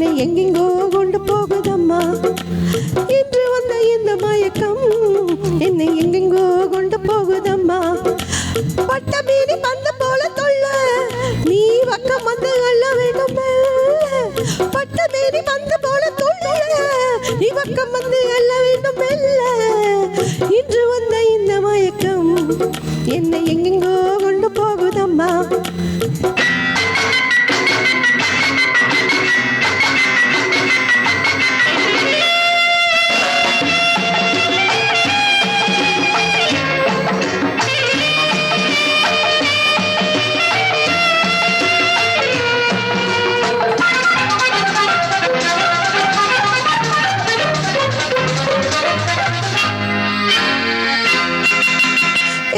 என்னை எங்கெங்கோ கொண்டு போகுதம்மா. இன்று வந்த இந்த மயக்கம் என்னை எங்கெங்கோ கொண்டு போகுதம்மா. பட்ட மீறி பந்து போல தொல்ல நீ பக்கம் வந்து அள்ள வேண்டும். பட்ட மீறி பந்து போல தொல்ல நீ பக்கம் வந்து அள்ள வேண்டும். இன்று வந்த இந்த மயக்கம் என்னை எங்கெங்கோ கொண்டு போகுதம்மா.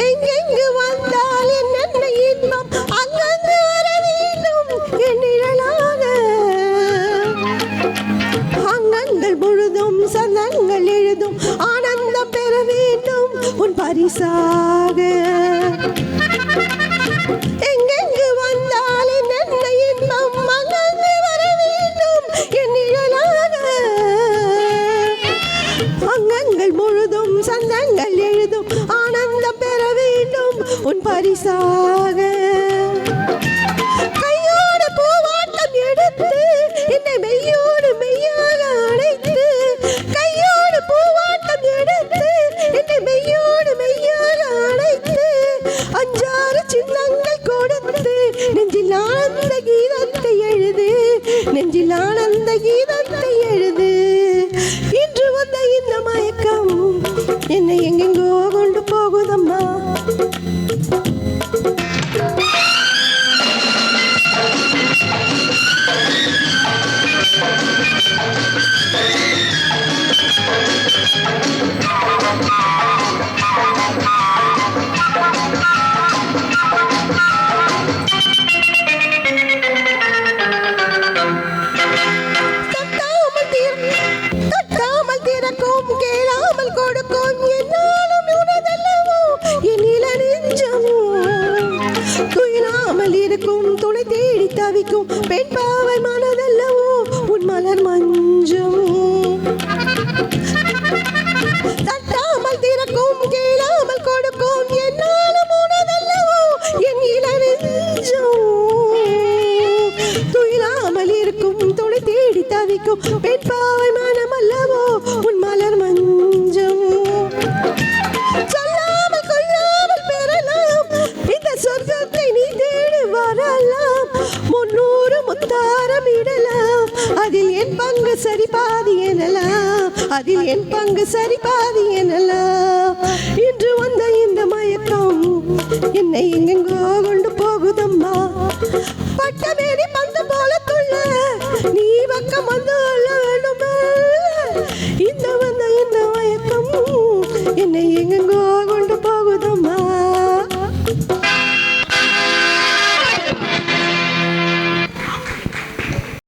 எங்கெங்கு வந்தால் என்ன இன்பம் அங்கங்கு வர வேண்டும் என் நிழலாக. அங்கங்கள் முழுதும் சந்தங்கள் எழுதும் ஆனந்தம் பெற வேண்டும் உன் பரிசாக. எங்கெங்கு வந்தால் என்ன இன்பம் அங்கங்கு வர வேண்டும் என் நிழலாக. அங்கங்கள் முழுதும் சந்தங்கள் எழுதும் ஆனந்தம் பெற வேண்டும் உன் பரிசாக. கையோடு பூவாட்டம் எடுத்து என்னை மெய்யோடு மெய்யாக அணைத்து. கையோடு பூவாட்டம் எடுத்து என்னை மெய்யோடு மெய்யாக அணைத்து. அஞ்சாறு சின்னங்கள் கொடுத்து நெஞ்சில் ஆனந்த கீதத்தை எழுது. நெஞ்சில் ஆனந்த கீதத்தை எழுது. இன்று வந்த இந்த மயக்கம் என்னை எங்கெங்கோ கொண்டு போகுதம்மா. தட்டாமல் திறக்கும் கேளாமல் கொடுக்கும் என்னாலும் உனதல்லவோ என் இள நெஞ்சமோ. துயிலாமல் இருக்கும் துணை தேடி தவிக்கும் பெண் பாவை மனதல்லவோ உன் மலர் மஞ்சமோ. தட்டாமல் திறக்கும் கேளாமல் கொடுக்கும் என்னாலும் உனதல்லவோ என் இள நெஞ்சமோ. துயிலாமல் இருக்கும் துணை தேடி தவிக்கும் பெண் பாவை மனம் அல்லவோ உன் மலர் மஞ்சம். சொல்லாமல் கொள்ளாமல் பெறலாம் இந்த சொர்க்கத்தை நீ தேடி வரலாம். 300 முத்தாரம் இடலாம் அதில் என் பங்கு சரி பாதி எனலாம். அதில் என் பங்கு சரி பாதி எனலாம். இன்று வந்த இந்த மயக்கம் என்னை எங்கெங்கோ கொண்டு போகுதம்மா. பட்டமேடி பந்து போல துள்ள நீ பக்கம் வந்து அள்ள வேண்டும். இந்த